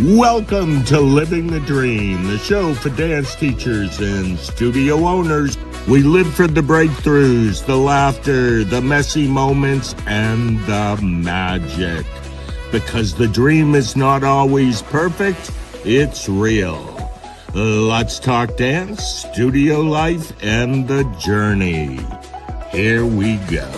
Welcome to Living the Dream, the show for dance teachers and studio owners. We live for the breakthroughs, the laughter, the messy moments, and the magic. Because the dream is not always perfect, it's real. Let's talk dance, studio life, and the journey. Here we go.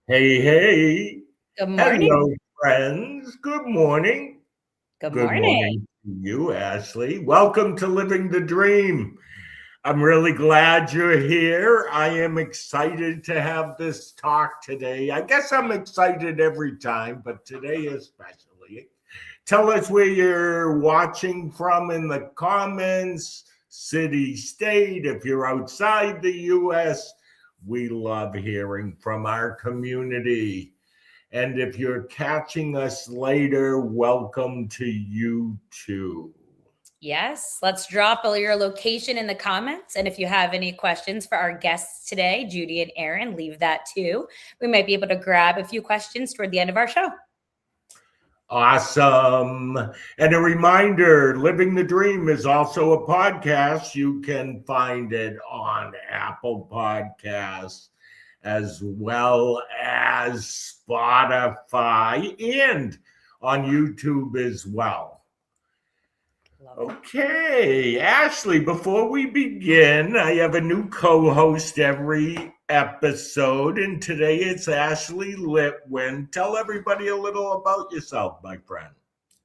Hey. Good morning. Hello, friends. Good morning. Good Good morning. morning to you, Ashley. Welcome to Living the Dream. I'm really glad you're here. I am excited to have this talk today. I guess I'm excited every time, but today especially. Tell us where you're watching from in the comments, city, state, if you're outside the U.S. We love hearing from our community. And if you're catching us later, welcome to you too. Yes, let's drop your location in the comments. And if you have any questions for our guests today, Judy and Erin, leave that too. We might be able to grab a few questions toward the end of our show. Awesome. And a reminder, Living the Dream is also a podcast. You can find it on Apple Podcasts as well as Spotify and on YouTube as well. Okay, Ashley, before we begin, I have a new co-host every episode, and today it's Ashley Litwin. Tell everybody a little about yourself, my friend.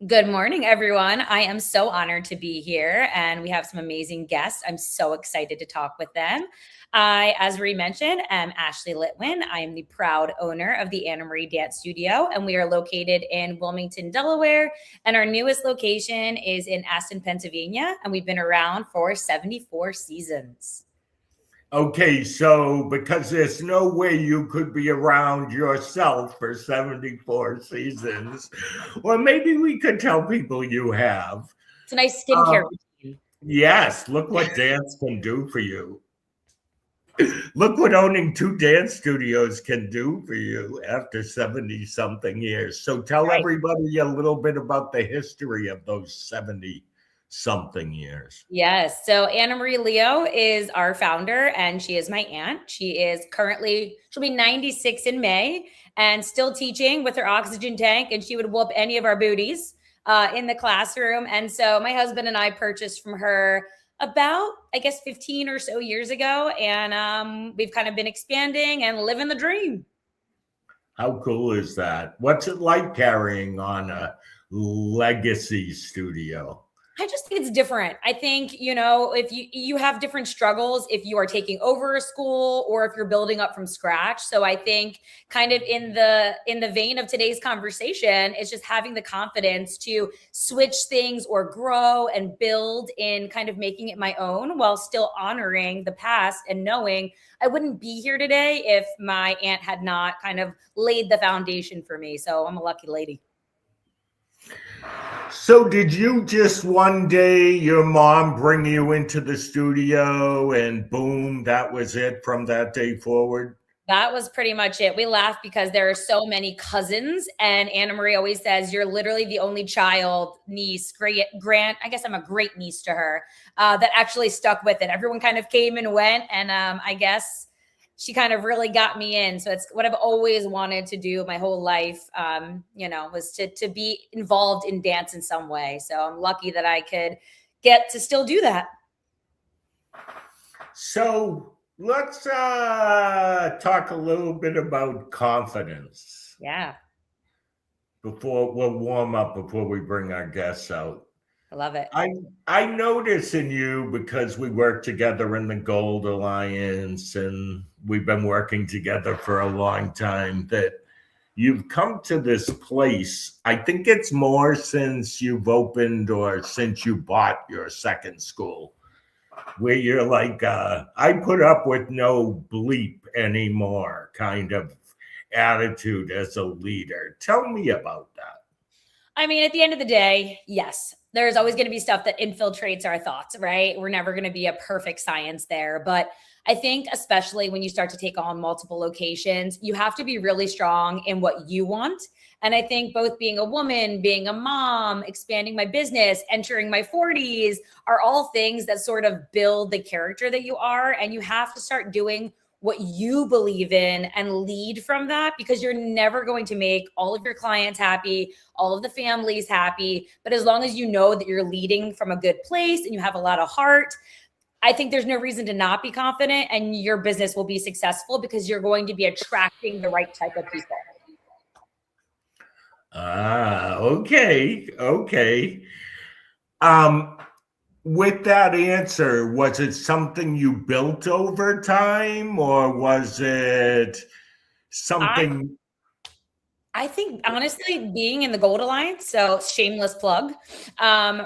Good morning, everyone. I am so honored to be here, and we have some amazing guests. I'm so excited to talk with them. I, as Rhee mentioned, am Ashley Litwin. I am the proud owner of the Erin Rae Dance Studio, and we are located in Wilmington, Delaware. And our newest location is in Aston, Pennsylvania, and we've been around for 74 seasons. Okay, so because there's no way you could be around yourself for 74 seasons, or maybe we could tell people you have. It's a nice skincare routine. Yes, look what dance can do for you. Look what owning two dance studios can do for you after 70-something years. So tell everybody a little bit about the history of those 70-something years. Yes. So Anna Marie Leo is our founder, and she is my aunt. She'll be 96 in May and still teaching with her oxygen tank, and she would whoop any of our booties in the classroom. And so my husband and I purchased from her about, 15 or so years ago. And we've kind of been expanding and living the dream. How cool is that? What's it like carrying on a legacy studio? I just think it's different. I think, if you have different struggles, if you are taking over a school or if you're building up from scratch. So I think kind of in the vein of today's conversation, it's just having the confidence to switch things or grow and build in kind of making it my own while still honoring the past and knowing I wouldn't be here today if my aunt had not kind of laid the foundation for me. So I'm a lucky lady. So did you just one day, your mom bring you into the studio and boom, that was it from that day forward? That was pretty much it. We laugh because there are so many cousins, and Anna Marie always says, you're literally the only child, niece, grand. I guess I'm a great niece to her, that actually stuck with it. Everyone kind of came and went, and I guess she kind of really got me in. So it's what I've always wanted to do my whole life, was to be involved in dance in some way. So I'm lucky that I could get to still do that. So let's talk a little bit about confidence. Yeah. Before we'll warm up before we bring our guests out. I love it. I notice in you, because we work together in the Gold Alliance and we've been working together for a long time, that you've come to this place. I think it's more since you've opened or since you bought your second school, where you're like, I put up with no bleep anymore kind of attitude as a leader. Tell me about that. I mean, at the end of the day, yes, there's always going to be stuff that infiltrates our thoughts, right? We're never going to be a perfect science there. But I think especially when you start to take on multiple locations, you have to be really strong in what you want. And I think both being a woman, being a mom, expanding my business, entering my 40s are all things that sort of build the character that you are. And you have to start doing what you believe in and lead from that, because you're never going to make all of your clients happy, all of the families happy. But as long as you know that you're leading from a good place and you have a lot of heart, I think there's no reason to not be confident, and your business will be successful because you're going to be attracting the right type of people. Okay. With that answer, was it something you built over time, or was it something? I think honestly, being in the Gold Alliance, so shameless plug,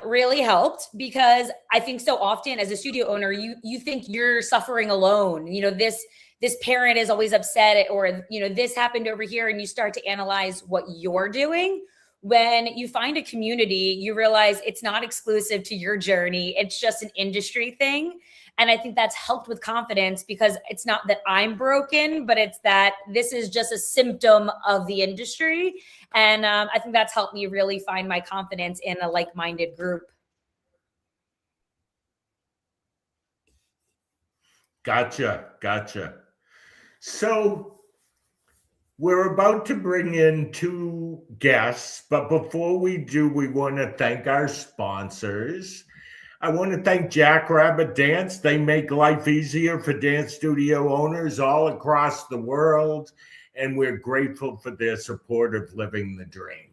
really helped, because I think so often as a studio owner, you think you're suffering alone. This parent is always upset, or this happened over here, and you start to analyze what you're doing. When you find a community, you realize it's not exclusive to your journey. It's just an industry thing. And I think that's helped with confidence, because it's not that I'm broken, but it's that this is just a symptom of the industry. And I think that's helped me really find my confidence in a like-minded group. Gotcha. So we're about to bring in two guests, but before we do, we want to thank our sponsors. I want to thank Jackrabbit Dance. They make life easier for dance studio owners all across the world, and we're grateful for their support of living the dream.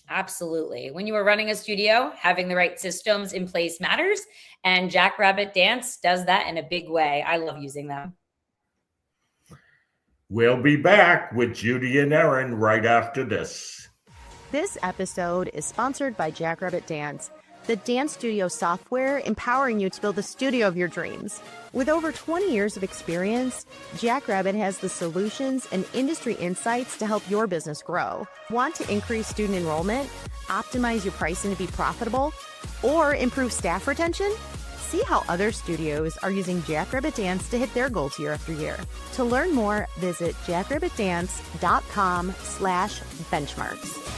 Absolutely. When you are running a studio, having the right systems in place matters, and Jackrabbit Dance does that in a big way. I love using them. We'll be back with Judy and Erin right after this. This episode is sponsored by Jackrabbit Dance, the dance studio software empowering you to build the studio of your dreams. With over 20 years of experience, Jackrabbit has the solutions and industry insights to help your business grow. Want to increase student enrollment, optimize your pricing to be profitable, or improve staff retention? See how other studios are using Jackrabbit Dance to hit their goals year after year. To learn more, visit jackrabbitdance.com/benchmarks.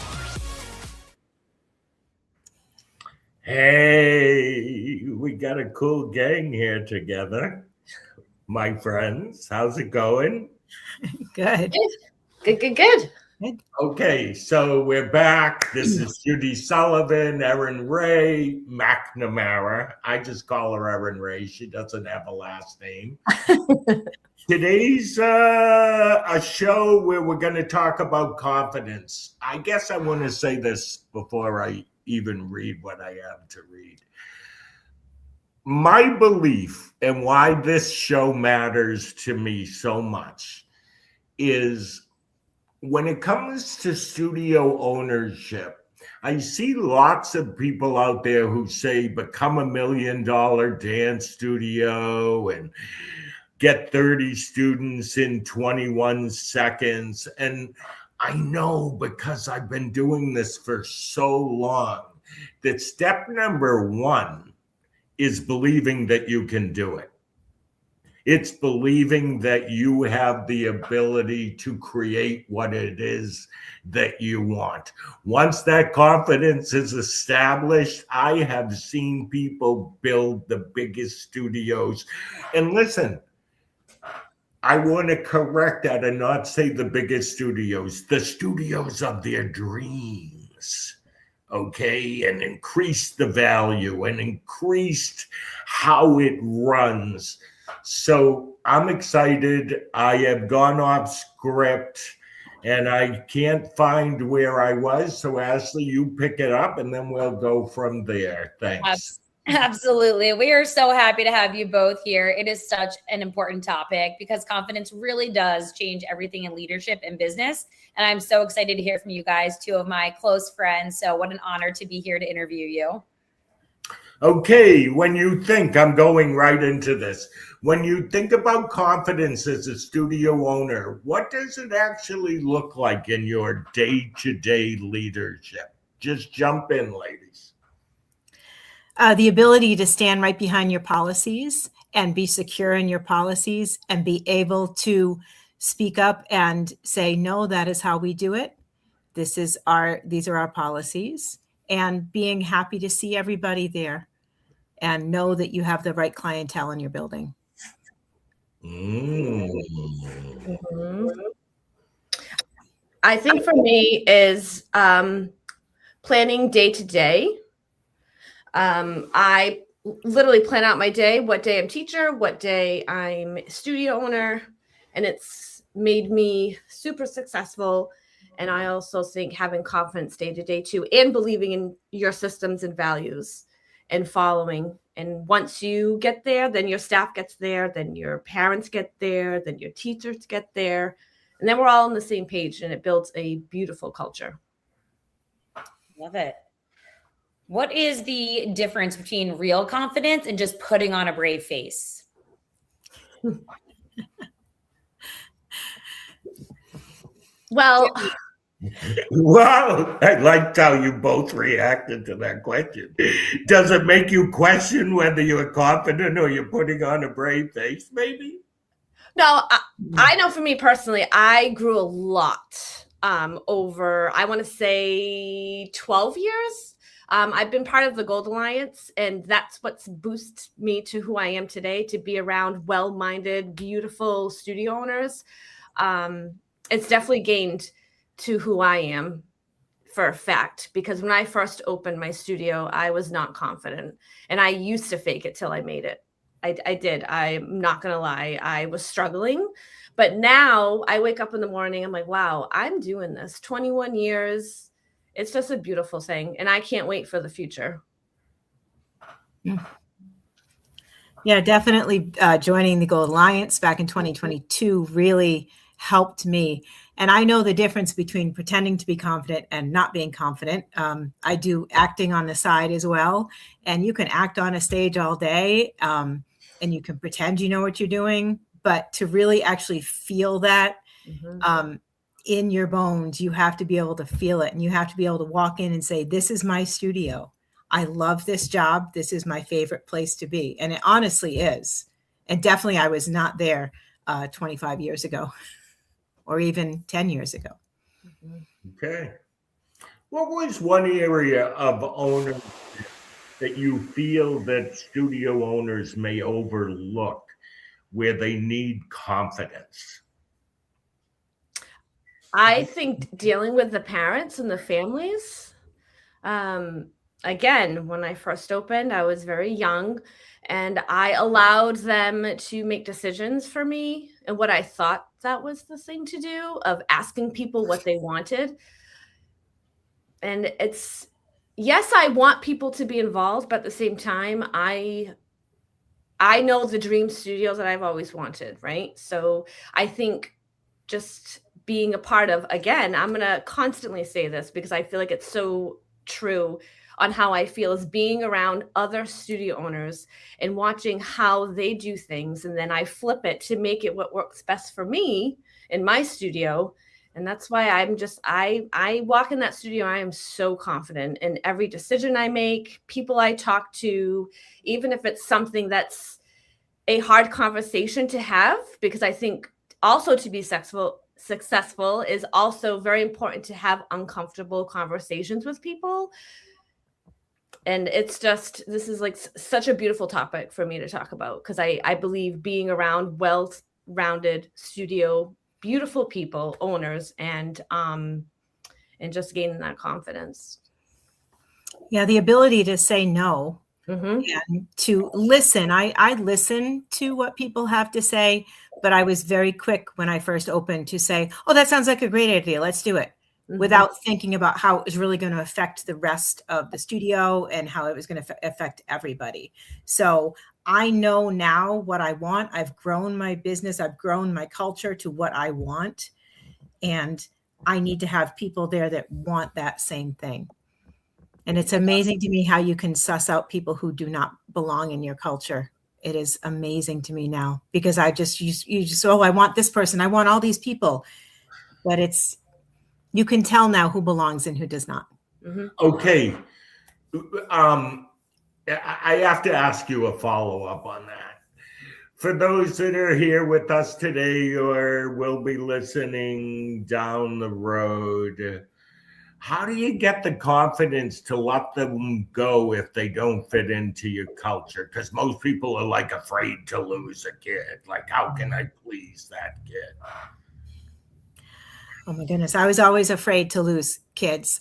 Hey, we got a cool gang here together. My friends, how's it going? Good. Good. Okay, so we're back. This is Judy Sullivan, Erin Rae McNamara. I just call her Erin Rae. She doesn't have a last name. Today's a show where we're going to talk about confidence. I guess I want to say this before I even read what I have to read. My belief and why this show matters to me so much is when it comes to studio ownership, I see lots of people out there who say become $1 million dance studio and get 30 students in 21 seconds. And I know, because I've been doing this for so long, that step number one is believing that you can do it. It's believing that you have the ability to create what it is that you want. Once that confidence is established, I have seen people build the biggest studios. And listen, I want to correct that and not say the biggest studios, the studios of their dreams, okay? And increase the value and increased how it runs. So I'm excited. I have gone off script and I can't find where I was. So Ashley, you pick it up and then we'll go from there. Thanks. Absolutely. We are so happy to have you both here. It is such an important topic because confidence really does change everything in leadership and business. And I'm so excited to hear from you guys, two of my close friends. So what an honor to be here to interview you. Okay, when you think, I'm going right into this. When you think about confidence as a studio owner, what does it actually look like in your day-to-day leadership? Just jump in, ladies. The ability to stand right behind your policies and be secure in your policies and be able to speak up and say, no, that is how we do it. These are our policies, and being happy to see everybody there and know that you have the right clientele in your building. I think for me is planning day to day. I literally plan out my day, what day I'm teacher, what day I'm studio owner, and it's made me super successful. And I also think having confidence day to day too, and believing in your systems and values and following. And once you get there, then your staff gets there, then your parents get there, then your teachers get there. And then we're all on the same page, and it builds a beautiful culture. Love it. What is the difference between real confidence and just putting on a brave face? Well, Wow, I liked how you both reacted to that question. Does it make you question whether you're confident or you're putting on a brave face, maybe? no, I know for me personally, I grew a lot over, I want to say 12 years. I've been part of the Gold Alliance, and that's what's boosted me to who I am today, to be around well-minded, beautiful studio owners. It's definitely gained to who I am for a fact, because when I first opened my studio, I was not confident, and I used to fake it till I made it. I did. I'm not going to lie. I was struggling, but now I wake up in the morning. I'm like, wow, I'm doing this 21 years. It's just a beautiful thing. And I can't wait for the future. Yeah, definitely joining the Gold Alliance back in 2022 really helped me. And I know the difference between pretending to be confident and not being confident. I do acting on the side as well. And you can act on a stage all day and you can pretend you know what you're doing. But to really actually feel that in your bones, you have to be able to feel it. And you have to be able to walk in and say, this is my studio. I love this job. This is my favorite place to be. And it honestly is. And definitely I was not there 25 years ago or even 10 years ago. Okay. What was one area of ownership that you feel that studio owners may overlook where they need confidence? I think dealing with the parents and the families. Again, when I first opened, I was very young, and I allowed them to make decisions for me and what I thought that was the thing to do, of asking people what they wanted. And it's, yes, I want people to be involved, but at the same time, I know the dream studio that I've always wanted, right? So I think just being a part of, again, I'm going to constantly say this because I feel like it's so true on how I feel, is being around other studio owners and watching how they do things. And then I flip it to make it what works best for me in my studio. And that's why I'm just, I walk in that studio, I am so confident in every decision I make, people I talk to, even if it's something that's a hard conversation to have, because I think also to be successful is also very important to have uncomfortable conversations with people. And it's just, this is like such a beautiful topic for me to talk about, because I believe being around well-rounded studio, beautiful people, owners, and just gaining that confidence. Yeah, the ability to say no and to listen. I listen to what people have to say, but I was very quick when I first opened to say, oh, that sounds like a great idea. Let's do it. Without thinking about how it was really going to affect the rest of the studio and how it was going to affect everybody. So I know now what I want. I've grown my business. I've grown my culture to what I want. And I need to have people there that want that same thing. And it's amazing to me how you can suss out people who do not belong in your culture. It is amazing to me now, because I just, you just, oh, I want this person. I want all these people. But it's, you can tell now who belongs and who does not. Okay. I have to ask you a follow-up on that. For those that are here with us today or will be listening down the road, how do you get the confidence to let them go if they don't fit into your culture? Because most people are like afraid to lose a kid. Like, how can I please that kid? Oh my goodness. I was always afraid to lose kids.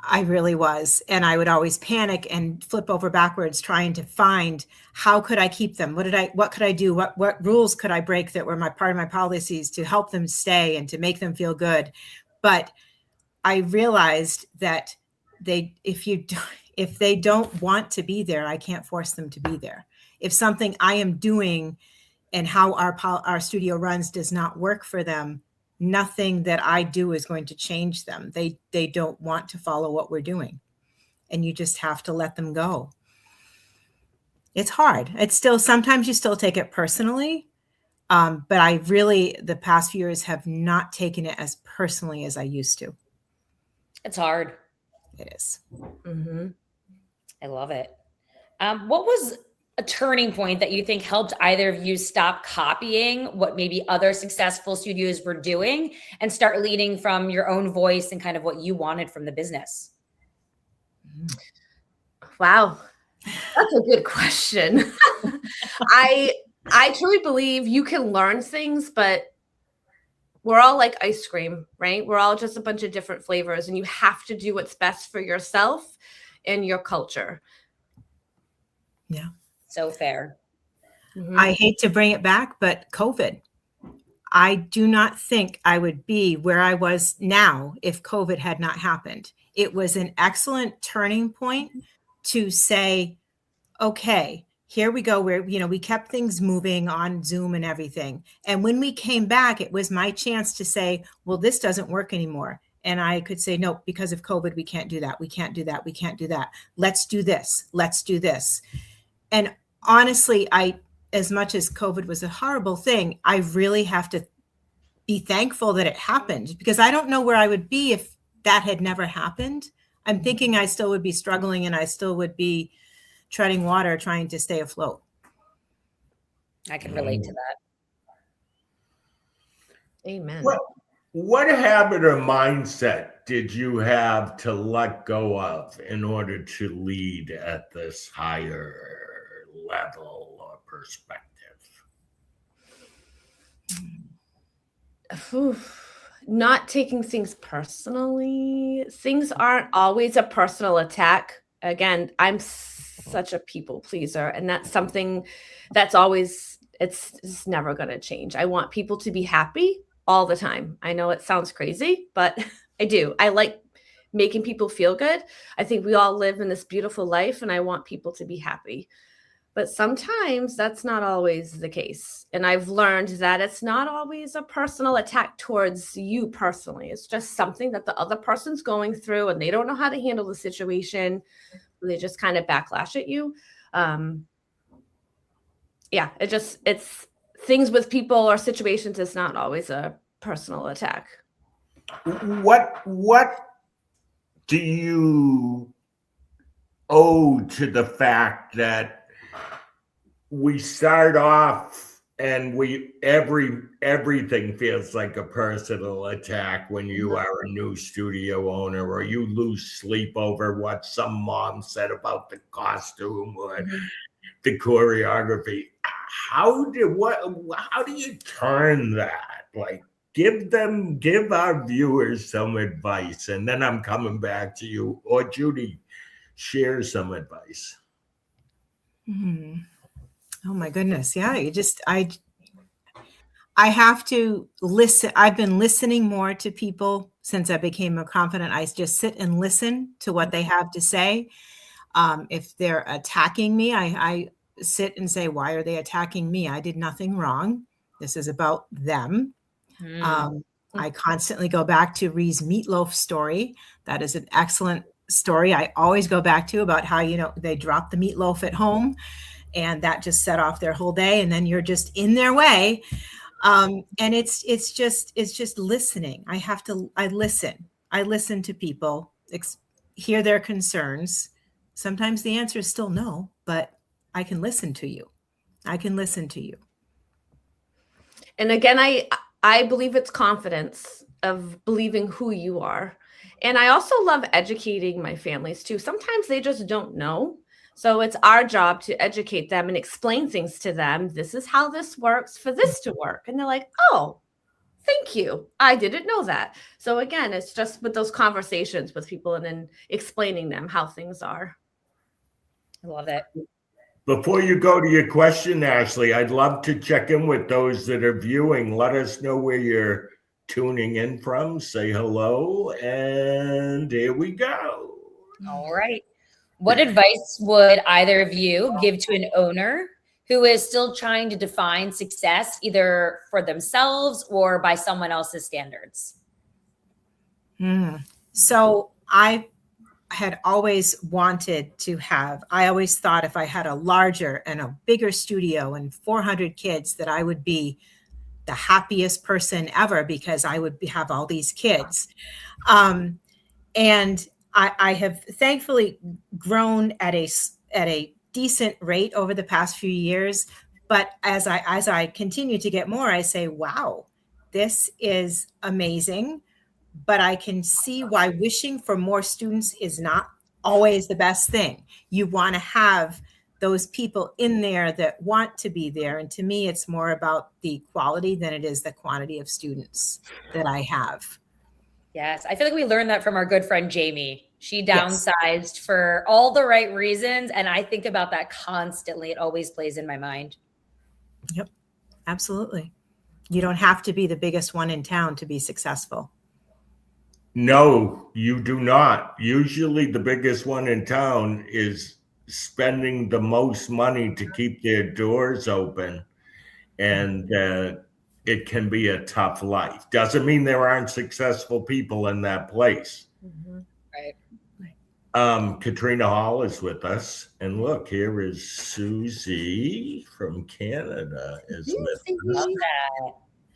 I really was. And I would always panic and flip over backwards trying to find how could I keep them? What could I do? What rules could I break that were part of my policies to help them stay and to make them feel good? But I realized that if they don't want to be there, I can't force them to be there. If something I am doing and how our studio runs does not work for them, nothing that I do is going to change them. They don't want to follow what we're doing. And you just have to let them go. It's hard. It's still, sometimes you still take it personally. But I really, the past few years have not taken it as personally as I used to. It's hard. It is. Mm-hmm. I love it. What was a turning point that you think helped either of you stop copying what maybe other successful studios were doing and start leading from your own voice and kind of what you wanted from the business? Wow. That's a good question. I truly believe you can learn things, but we're all like ice cream, right? We're all just a bunch of different flavors, and you have to do what's best for yourself and your culture. Yeah. So fair. Mm-hmm. I hate to bring it back, but COVID. I do not think I would be where I was now if COVID had not happened. It was an excellent turning point to say, okay, here we go. We kept things moving on Zoom and everything. And when we came back, it was my chance to say, well, this doesn't work anymore. And I could say, no, because of COVID, we can't do that. We can't do that. We can't do that. Let's do this. Let's do this. And honestly, as much as COVID was a horrible thing, I really have to be thankful that it happened, because I don't know where I would be if that had never happened. I'm thinking I still would be struggling and I still would be treading water trying to stay afloat. I can relate to that. Amen. What habit or mindset did you have to let go of in order to lead at this higher level or perspective? Not taking things personally. Things aren't always a personal attack. Again, I'm such a people pleaser, and that's something that's always, it's never going to change. I want people to be happy all the time. I know it sounds crazy, but I do. I like making people feel good. I think we all live in this beautiful life, and I want people to be happy. But sometimes that's not always the case. And I've learned that it's not always a personal attack towards you personally. It's just something that the other person's going through, and they don't know how to handle the situation. They just kind of backlash at you. It's things with people or situations. It's not always a personal attack. What do you owe to the fact that we start off and everything feels like a personal attack when you are a new studio owner, or you lose sleep over what some mom said about the costume or the choreography? How do you turn that? Like, give our viewers some advice, and then I'm coming back to you, or Judy, share some advice. Oh my goodness. Yeah. I have to listen. I've been listening more to people since I became a confident. I just sit and listen to what they have to say. If they're attacking me, I sit and say, why are they attacking me? I did nothing wrong. This is about them. I constantly go back to Rhee's meatloaf story. That is an excellent story. I always go back to about how, they dropped the meatloaf at home, and that just set off their whole day. And then you're just in their way. And it's just listening. I listen to people, hear their concerns. Sometimes the answer is still no, but I can listen to you. I can listen to you. And again, I believe it's confidence of believing who you are. And I also love educating my families too. Sometimes they just don't know. So it's our job to educate them and explain things to them. This is how this works for this to work. And they're like, oh, thank you. I didn't know that. So again, it's just with those conversations with people and then explaining them how things are. I love it. Before you go to your question, Ashley, I'd love to check in with those that are viewing. Let us know where you're tuning in from. Say hello, and here we go. All right. What advice would either of you give to an owner who is still trying to define success either for themselves or by someone else's standards? So I had always wanted to have, I always thought if I had a larger and a bigger studio and 400 kids that I would be the happiest person ever because I would have all these kids. And I have thankfully grown at a decent rate over the past few years. But as I continue to get more, I say, wow, this is amazing. But I can see why wishing for more students is not always the best thing. You want to have those people in there that want to be there. And to me, it's more about the quality than it is the quantity of students that I have. Yes. I feel like we learned that from our good friend, Jamie. She downsized for all the right reasons. And I think about that constantly. It always plays in my mind. Yep, absolutely. You don't have to be the biggest one in town to be successful. No, you do not. Usually the biggest one in town is spending the most money to keep their doors open. And it can be a tough life. Doesn't mean there aren't successful people in that place. Mm-hmm. Right. Katrina Hall is with us. And look, here is Susie from Canada is with us.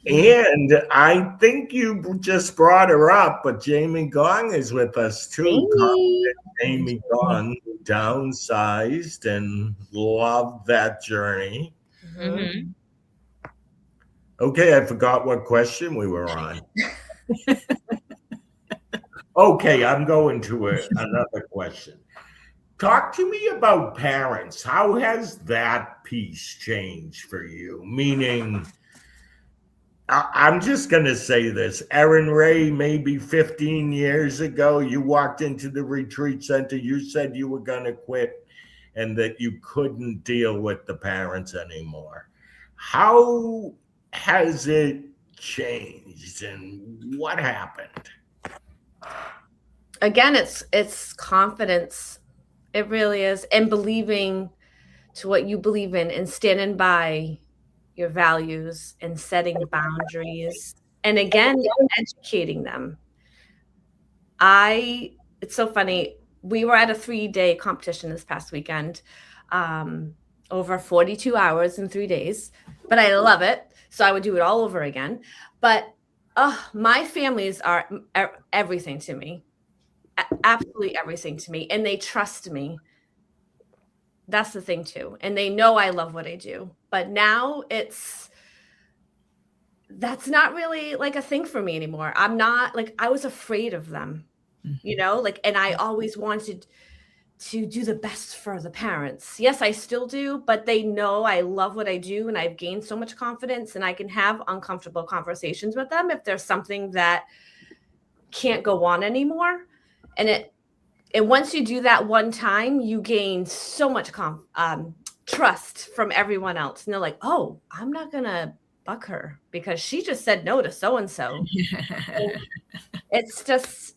And I think you just brought her up, but Jamie Gong is with us too. Jamie Gong downsized and loved that journey. Mm-hmm. Okay, I forgot what question we were on. Okay, I'm going to another question. Talk to me about parents. How has that piece changed for you? Meaning, I'm just going to say this. Erin Rae, maybe 15 years ago, you walked into the retreat center. You said you were going to quit and that you couldn't deal with the parents anymore. How has it changed and what happened? Again, it's confidence. It really is. And believing to what you believe in and standing by your values and setting boundaries. And again, educating them. It's so funny. We were at a 3-day competition this past weekend, over 42 hours in 3 days, but I love it. So I would do it all over again. But my families are everything to me. Absolutely everything to me. And they trust me. That's the thing too. And they know I love what I do. But now that's not really like a thing for me anymore. I'm not like, I was afraid of them, you know, like, and I always wanted to do the best for the parents. Yes, I still do, but they know I love what I do and I've gained so much confidence and I can have uncomfortable conversations with them if there's something that can't go on anymore. And once you do that one time, you gain so much trust from everyone else. And they're like, oh, I'm not going to buck her because she just said no to so-and-so. It's just,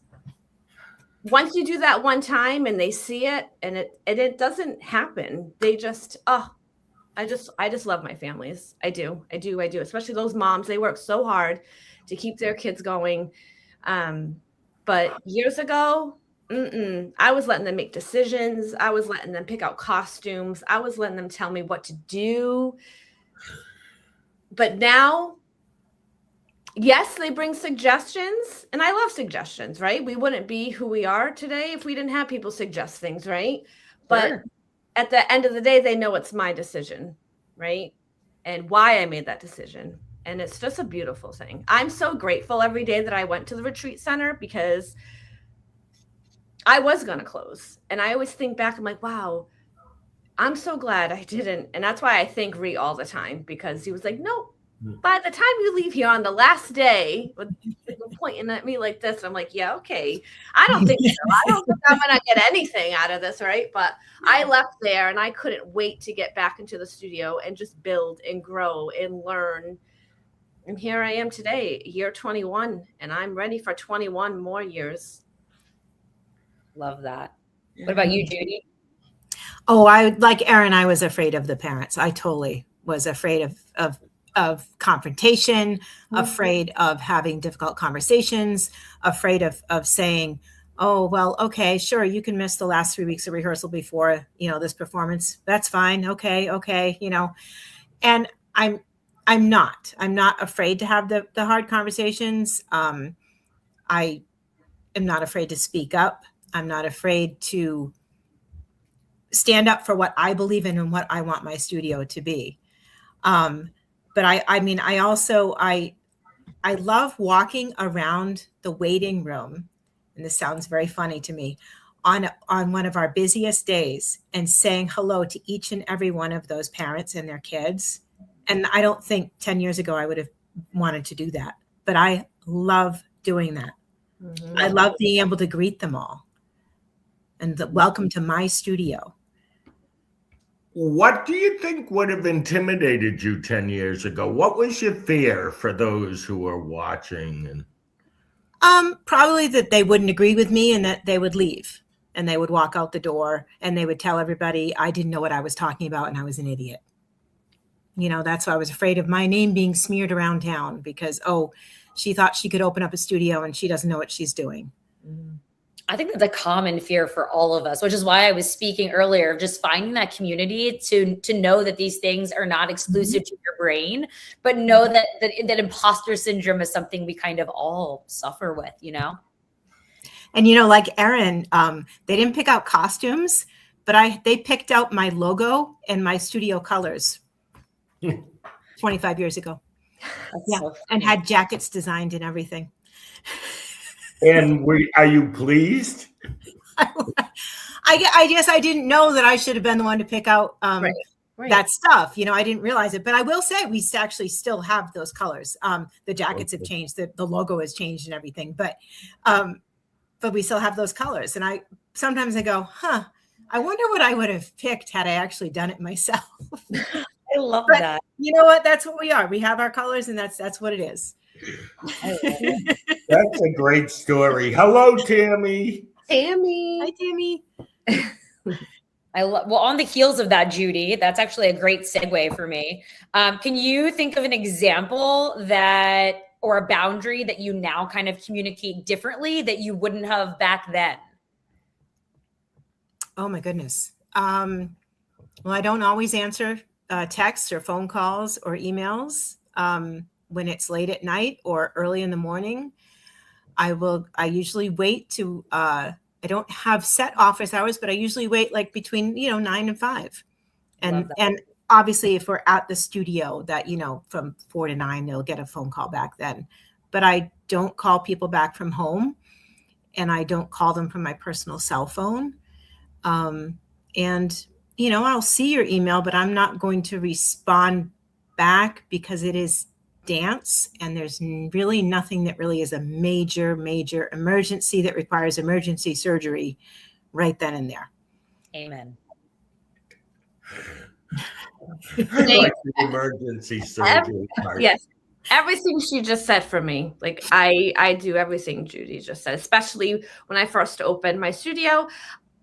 once you do that one time and they see it and it doesn't happen, they just, I just love my families. I do. Especially those moms, they work so hard to keep their kids going. But years ago, I was letting them make decisions. I was letting them pick out costumes. I was letting them tell me what to do. But now, yes, they bring suggestions. And I love suggestions, right? We wouldn't be who we are today if we didn't have people suggest things, right? But at the end of the day, they know it's my decision. right? And why I made that decision. And it's just a beautiful thing. I'm so grateful every day that I went to the retreat center, because I was going to close. And I always think back, I'm like, wow, I'm so glad I didn't. And that's why I thank Rhee all the time, because he was like, no, by the time you leave here on the last day, pointing at me like this, I'm like, yeah, okay. I don't think so. I don't think I'm going to get anything out of this, right? But I left there and I couldn't wait to get back into the studio and just build and grow and learn. And here I am today, year 21, and I'm ready for 21 more years. Love that. What about you, Judy? Oh, like Erin, I was afraid of the parents. I totally was afraid of confrontation, afraid of having difficult conversations, afraid of saying, oh, well, okay, sure, you can miss the last 3 weeks of rehearsal before, this performance. That's fine. Okay. And I'm not afraid to have the hard conversations. I am not afraid to speak up. I'm not afraid to stand up for what I believe in and what I want my studio to be. But I love walking around the waiting room, and this sounds very funny to me, on one of our busiest days, and saying hello to each and every one of those parents and their kids. And I don't think 10 years ago I would have wanted to do that, but I love doing that. Mm-hmm. I love being able to greet them all and welcome to my studio. What do you think would have intimidated you 10 years ago? What was your fear for those who are watching? Probably that they wouldn't agree with me and that they would leave and they would walk out the door and they would tell everybody I didn't know what I was talking about and I was an idiot. That's why I was afraid of my name being smeared around town because, she thought she could open up a studio and she doesn't know what she's doing. Mm-hmm. I think that's a common fear for all of us, which is why I was speaking earlier of just finding that community to know that these things are not exclusive to your brain, but know that imposter syndrome is something we kind of all suffer with, And, like Erin, they didn't pick out costumes, but they picked out my logo and my studio colors 25 years ago. That's so and had jackets designed and everything. And are you pleased? I guess I didn't know that I should have been the one to pick out right. that stuff. I didn't realize it. But I will say we actually still have those colors. The jackets have changed. The logo has changed and everything. But we still have those colors. And sometimes I go, I wonder what I would have picked had I actually done it myself. I love that. You know what? That's what we are. We have our colors, and that's what it is. That's a great story. Hello, Tammy. Hi, Tammy. Well, on the heels of that, Judy, that's actually a great segue for me. Can you think of an example or a boundary that you now kind of communicate differently that you wouldn't have back then? Oh my goodness. Well, I don't always answer texts or phone calls or emails. When it's late at night or early in the morning, I usually wait to, I don't have set office hours, but I usually wait like between, 9 and 5. And obviously if we're at the studio that, from 4 to 9, they'll get a phone call back then. But I don't call people back from home and I don't call them from my personal cell phone. And, I'll see your email, but I'm not going to respond back because it is dance and there's really nothing that really is a major emergency that requires emergency surgery right then and there. Amen. Like the emergency surgery part. Yes, everything she just said for me, like I do everything Judy just said, especially when I first opened my studio.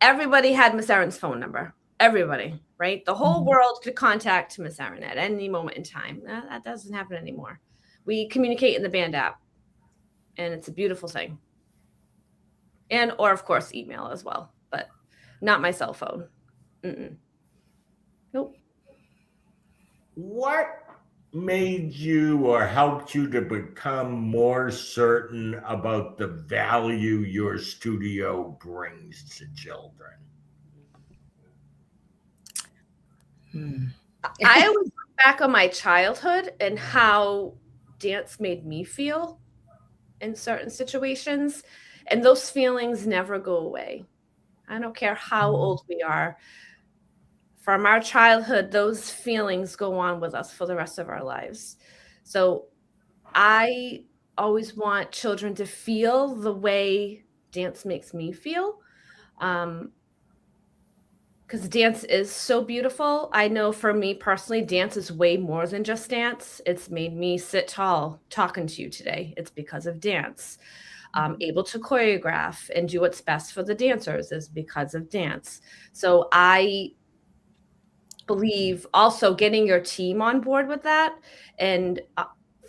Everybody had Miss Erin's phone number. Everybody, right? The whole world could contact Miss Erin at any moment in time. That doesn't happen anymore. We communicate in the band app, and it's a beautiful thing. Or of course, email as well, but not my cell phone. Nope. What made you or helped you to become more certain about the value your studio brings to children? I always back on my childhood and how dance made me feel in certain situations, and those feelings never go away. I don't care how old we are. From our childhood, those feelings go on with us for the rest of our lives. So I always want children to feel the way dance makes me feel. Because dance is so beautiful. I know for me personally, dance is way more than just dance. It's made me sit tall talking to you today. It's because of dance. Able to choreograph and do what's best for the dancers is because of dance. So I believe also getting your team on board with that, and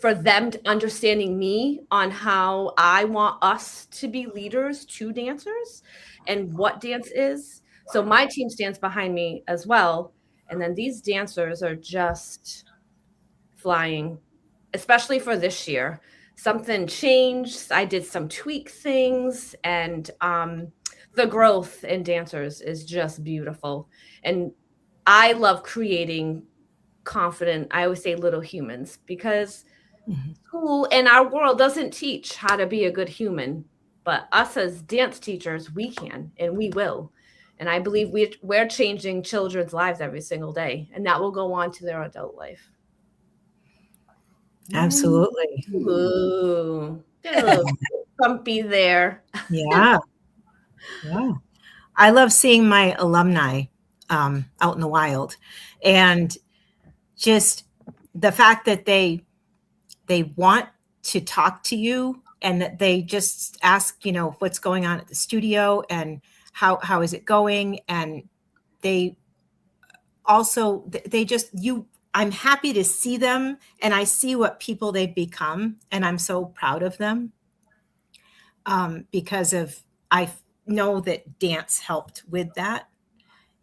for them to understanding me on how I want us to be leaders to dancers and what dance is. So my team stands behind me as well. And then these dancers are just flying, especially for this year. Something changed. I did some tweak things, and the growth in dancers is just beautiful. And I love creating confident, I always say little humans, because school and our world doesn't teach how to be a good human, but us as dance teachers, we can and we will. And I believe we're changing children's lives every single day, and that will go on to their adult life. Absolutely. Ooh, get a little bumpy there. Yeah. Yeah. I love seeing my alumni out in the wild, and just the fact that they want to talk to you, and that they just ask, what's going on at the studio and how is it going. And they also, I'm happy to see them, and I see what people they've become, and I'm so proud of them because I know that dance helped with that.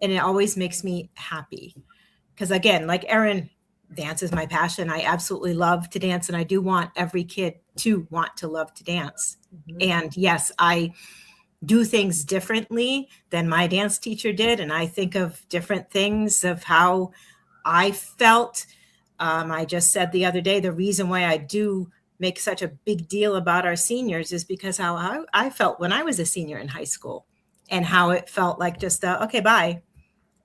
And it always makes me happy because, again, like Erin, dance is my passion. I absolutely love to dance, and I do want every kid to want to love to dance. And yes, I do things differently than my dance teacher did, and I think of different things of how I felt. I just said the other day, the reason why I do make such a big deal about our seniors is because how I felt when I was a senior in high school, and how it felt like just okay, bye.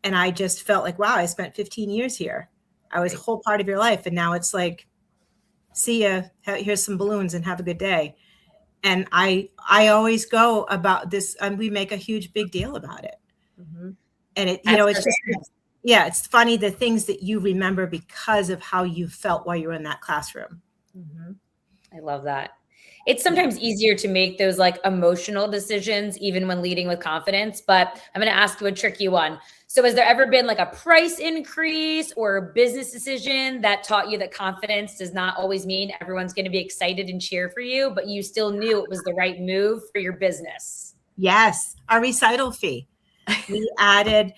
And I just felt like, wow, I spent 15 years here. I was a whole part of your life. And now it's like, see ya, here's some balloons and have a good day. And I always go about this, and we make a huge big deal about it. And it, it's just, it's funny, the things that you remember because of how you felt while you were in that classroom. I love that. It's sometimes easier to make those like emotional decisions, even when leading with confidence, but I'm going to ask you a tricky one. So has there ever been like a price increase or a business decision that taught you that confidence does not always mean everyone's going to be excited and cheer for you, but you still knew it was the right move for your business? Yes. Our recital fee. We added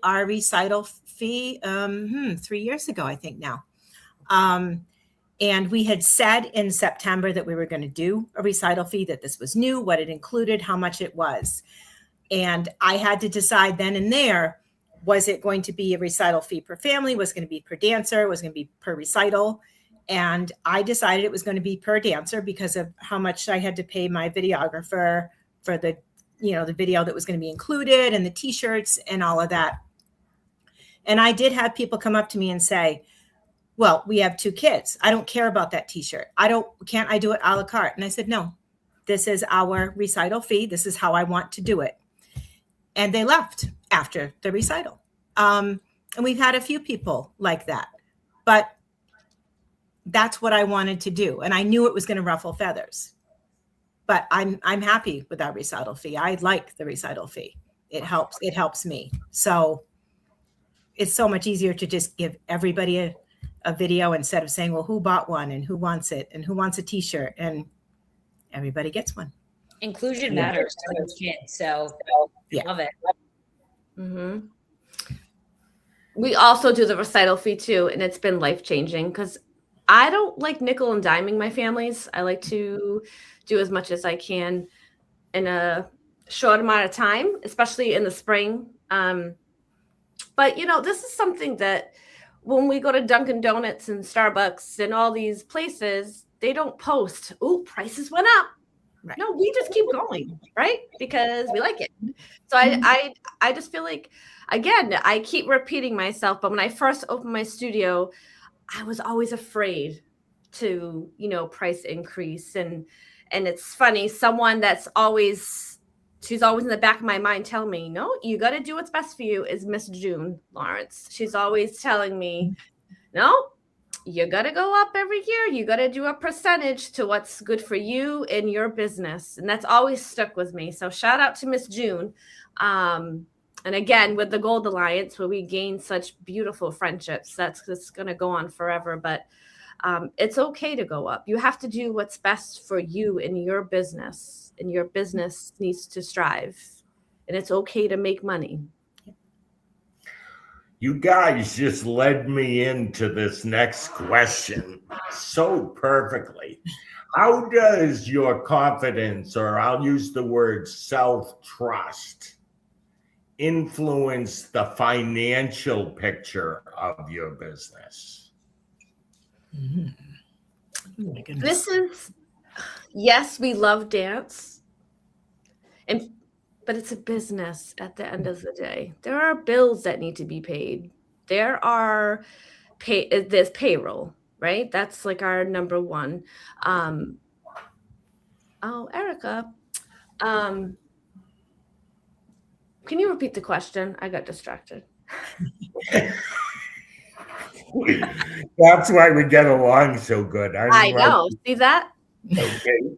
our recital fee 3 years ago, I think now. And we had said in September that we were going to do a recital fee, that this was new, what it included, how much it was. And I had to decide then and there, was it going to be a recital fee per family? Was it going to be per dancer? Was it going to be per recital? And I decided it was going to be per dancer because of how much I had to pay my videographer for the video that was going to be included, and the t-shirts and all of that. And I did have people come up to me and say, well, we have 2 kids. I don't care about that t-shirt. Can't I do it a la carte? And I said, no, this is our recital fee. This is how I want to do it. And they left after the recital. And we've had a few people like that, but that's what I wanted to do. And I knew it was going to ruffle feathers, but I'm happy with that recital fee. I like the recital fee. It helps me. So it's so much easier to just give everybody a video instead of saying, well, who bought one and who wants it and who wants a t-shirt, and everybody gets one. Inclusion matters to those kids. So love it. We also do the recital fee too. And it's been life-changing because I don't like nickel and diming my families. I like to do as much as I can in a short amount of time, especially in the spring. But this is something that when we go to Dunkin' Donuts and Starbucks and all these places, they don't post, "Ooh, prices went up." Right. No, we just keep going, right? Because we like it. So I just feel like, again, I keep repeating myself, but when I first opened my studio, I was always afraid to, price increase. And it's funny, someone she's always in the back of my mind telling me, no, you got to do what's best for you, is Miss June Lawrence. She's always telling me, no, you got to go up every year. You got to do a percentage to what's good for you and your business. And that's always stuck with me. So shout out to Miss June. And again, with the Gold Alliance, where we gain such beautiful friendships, that's going to go on forever. But it's okay to go up. You have to do what's best for you and your business. And your business needs to strive. And it's okay to make money. You guys just led me into this next question so perfectly. How does your confidence, or I'll use the word self-trust, influence the financial picture of your business? Oh my goodness. Yes, we love dance. But it's a business at the end of the day. There are bills that need to be paid. There's payroll, right? That's like our number one. Erica, can you repeat the question? I got distracted. That's why we get along so good. I know. See that? Okay.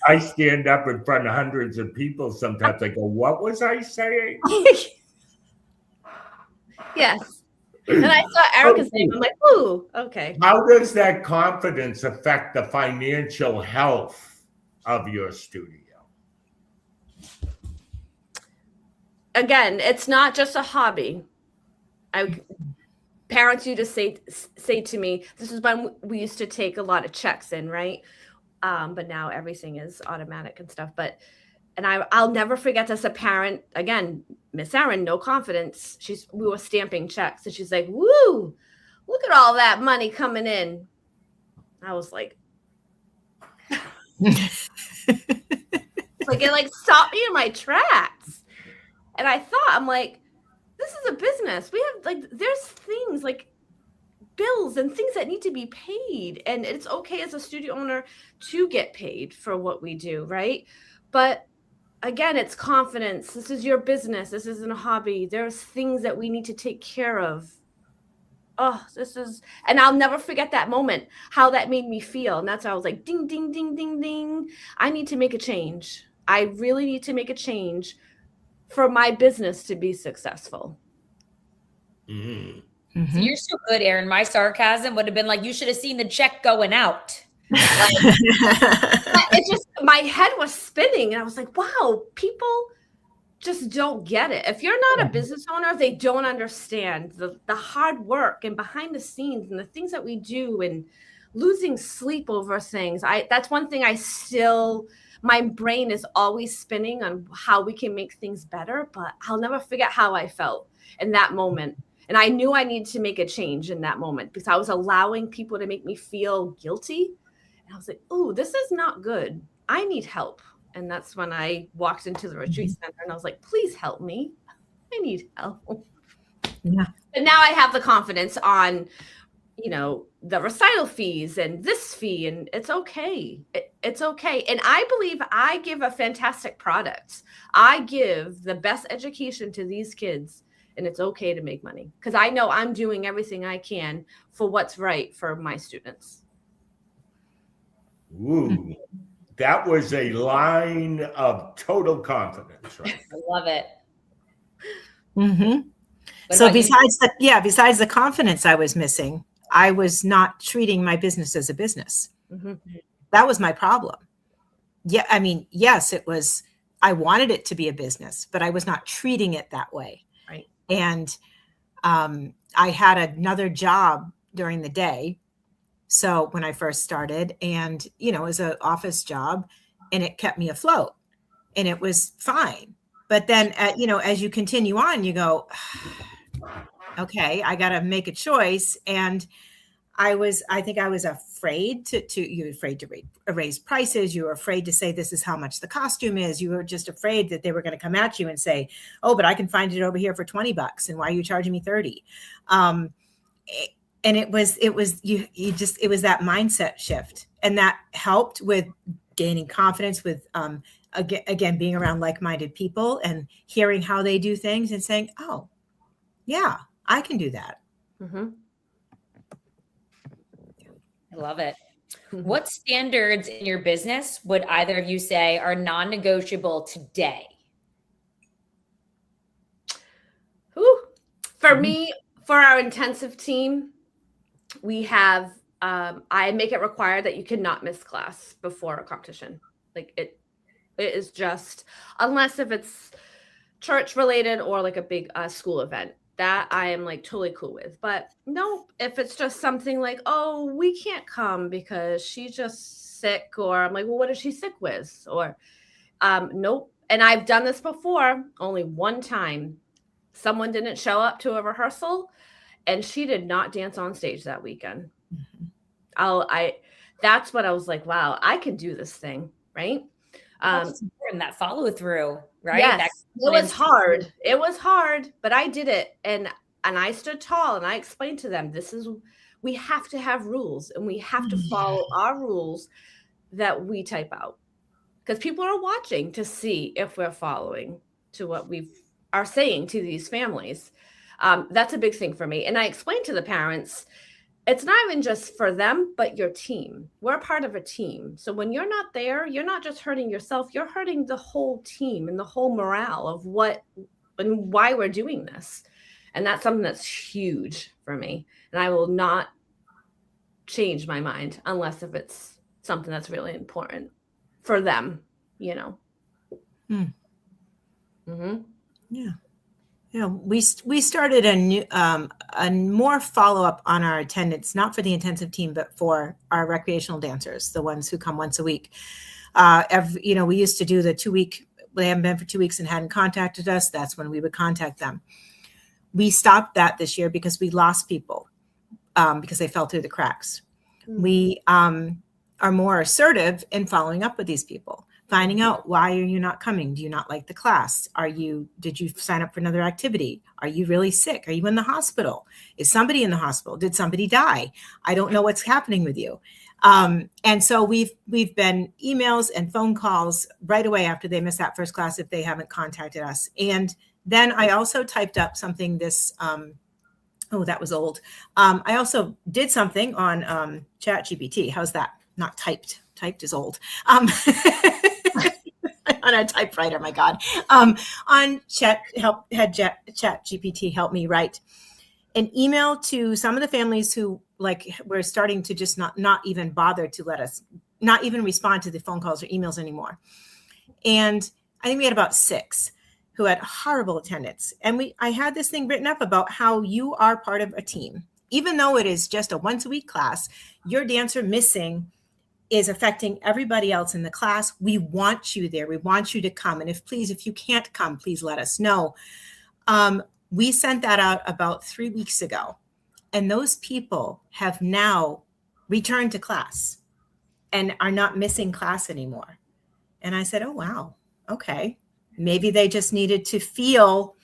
I stand up in front of hundreds of people sometimes. I go, what was I saying? Yes. And I saw Erica's name. I'm like, ooh, okay. How does that confidence affect the financial health of your studio? Again, it's not just a hobby. Parents used to say to me, this is when we used to take a lot of checks in, right? But now everything is automatic and stuff. And I'll never forget, as a parent, again, Miss Erin, no confidence. We were stamping checks, and she's like, "Woo, look at all that money coming in." I was like, it stopped me in my tracks. And I'm like, this is a business. We have there's things like bills and things that need to be paid, and it's okay as a studio owner to get paid for what we do, right? But again, it's confidence. This is your business. This isn't a hobby. There's things that we need to take care of. And I'll never forget that moment, how that made me feel. And that's why I was like, ding, ding, ding, ding, ding. I need to make a change. I really need to make a change for my business to be successful. Mm-hmm. So you're so good, Erin. My sarcasm would have been like, you should have seen the check going out. It's just, my head was spinning, and I was like, wow, people just don't get it. If you're not a business owner, they don't understand the hard work and behind the scenes and the things that we do, and losing sleep over things. That's one thing my brain is always spinning on how we can make things better, but I'll never forget how I felt in that moment. And I knew I needed to make a change in that moment, because I was allowing people to make me feel guilty. And I was like, oh, this is not good. I need help. And that's when I walked into the retreat center, and I was like, please help me. I need help. Yeah. But now I have the confidence on, the recital fees and this fee, and it's okay. It's okay. And I believe I give a fantastic product. I give the best education to these kids. And it's okay to make money, because I know I'm doing everything I can for what's right for my students. Ooh, that was a line of total confidence, right? I love it. Mm-hmm. So besides the confidence I was missing, I was not treating my business as a business. Mm-hmm. That was my problem. Yeah, I mean, yes, it was. I wanted it to be a business, but I was not treating it that way. Right. And I had another job during the day. So when I first started, and, it was an office job, and it kept me afloat, and it was fine. But then, as you continue on, you go, okay, I got to make a choice. And I think I was afraid you were afraid to raise prices. You were afraid to say, this is how much the costume is. You were just afraid that they were going to come at you and say, oh, but I can find it over here for $20. And why are you charging me 30? And it was that mindset shift. And that helped with gaining confidence with, again, being around like-minded people and hearing how they do things and saying, oh, yeah, I can do that. Mm-hmm. I love it. What standards in your business would either of you say are non-negotiable today? For me, for our intensive team, we have, I make it required that you cannot miss class before a competition. Like it is just, unless if it's church related or like a big school event. That I am like totally cool with. But no, if it's just something like, oh, we can't come because she's just sick, or I'm like, well, what is she sick with? Or nope. And I've done this before. Only one time someone didn't show up to a rehearsal and she did not dance on stage that weekend. Mm-hmm. That's what I was like, wow, I can do this thing, right? And that follow through, right? Yes, it was hard. It was hard, but I did it. And I stood tall and I explained to them, we have to have rules and we have to follow our rules that we type out, because people are watching to see if we're following to what we are saying to these families. That's a big thing for me. And I explained to the parents, it's not even just for them, but your team. We're part of a team. So when you're not there, you're not just hurting yourself, you're hurting the whole team and the whole morale of what and why we're doing this. And that's something that's huge for me. And I will not change my mind unless if it's something that's really important for them, you know. Mm-hmm. Yeah. Yeah, we started a more follow-up on our attendance, not for the intensive team, but for our recreational dancers, the ones who come once a week. We used to do the 2-week, they haven't been for 2 weeks and hadn't contacted us. That's when we would contact them. We stopped that this year because we lost people because they fell through the cracks. Mm-hmm. We are more assertive in following up with these people. Finding out, why are you not coming? Do you not like the class? Did you sign up for another activity? Are you really sick? Are you in the hospital? Is somebody in the hospital? Did somebody die? I don't know what's happening with you. And so we've been emails and phone calls right away after they miss that first class if they haven't contacted us. And then I also typed up something that was old. I also did something on ChatGPT. How's that? Not typed. Typed is old. On a typewriter, my God. On ChatGPT help me write an email to some of the families who were starting to just not even bother to let us, not even respond to the phone calls or emails anymore. And I think we had about 6 who had horrible attendance. And I had this thing written up about how you are part of a team. Even though it is just a once-a-week class, your dancer missing is affecting everybody else in the class. We want you there. We want you to come. And if you can't come, please let us know. We sent that out about 3 weeks ago. And those people have now returned to class and are not missing class anymore. And I said, oh, wow. Okay. Maybe they just needed to feel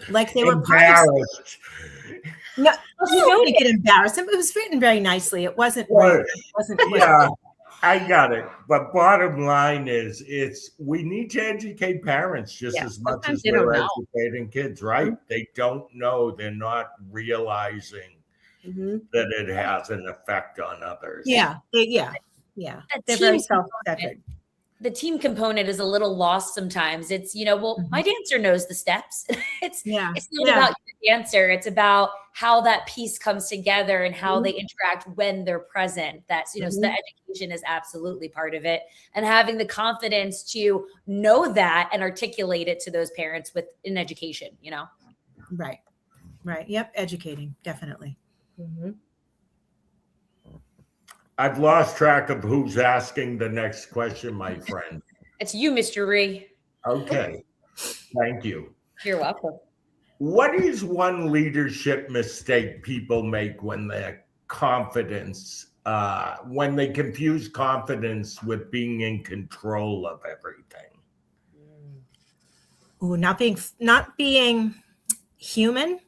like they were embarrassed. No, you don't get embarrassed. It was written very nicely. It wasn't. Yeah, I got it. But bottom line is, we need to educate parents just as much as we're educating kids, right? Mm-hmm. They don't know. They're not realizing that it has an effect on others. Yeah. They're very self-centered. The team component is a little lost sometimes. It's, my dancer knows the steps. It's not about your dancer. It's about how that piece comes together and how they interact when they're present. That's, so the education is absolutely part of it. And having the confidence to know that and articulate it to those parents in education, Right. Yep. Educating. Definitely. Mm-hmm. I've lost track of who's asking the next question, my friend. It's you, Mr. Rhee. Okay. Thank you. You're welcome. What is one leadership mistake people make when their confidence, when they confuse confidence with being in control of everything? Ooh, not being human.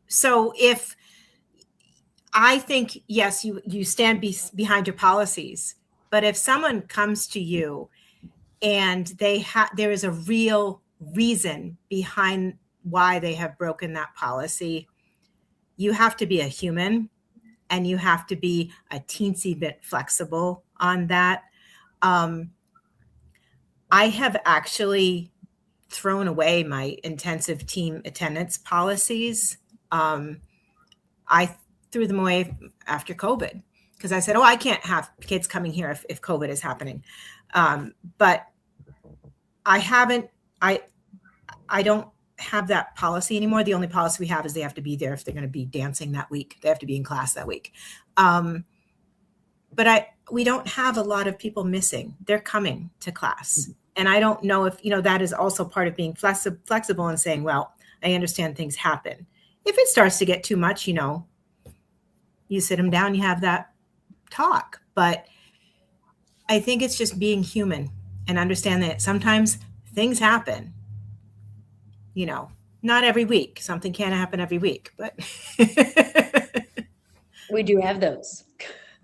So if I think, yes, you stand behind your policies, but if someone comes to you and there is a real reason behind why they have broken that policy, you have to be a human and you have to be a teensy bit flexible on that. I have actually thrown away my intensive team attendance policies. I threw them away after COVID because I said, I can't have kids coming here if COVID is happening. But I don't have that policy anymore. The only policy we have is they have to be there if they're going to be dancing that week. They have to be in class that week. But we don't have a lot of people missing. They're coming to class. And I don't know if, that is also part of being flexible and saying, well, I understand things happen. If it starts to get too much, you sit them down, you have that talk. But I think it's just being human and understand that sometimes things happen, not every week. Something can't happen every week, but we do have those.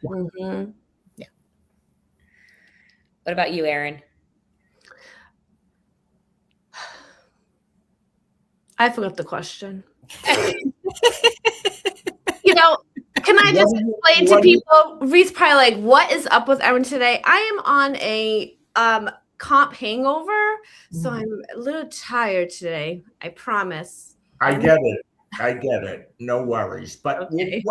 Mm-hmm. Yeah. What about you, Erin? I forgot the question. Can I just explain to people? Rhee's probably like, what is up with Erin today? I am on a comp hangover, so I'm a little tired today. I promise. I get it. No worries. But okay.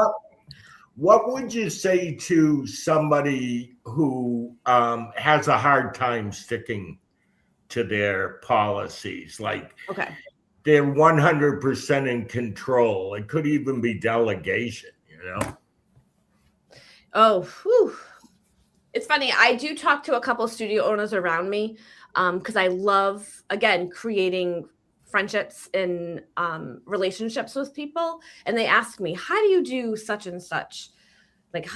What would you say to somebody who has a hard time sticking to their policies? Like, okay, they're 100% in control. It could even be delegation, Oh, whew. It's funny. I do talk to a couple of studio owners around me because I love, again, creating friendships and relationships with people. And they ask me, how do you do such and such? Like,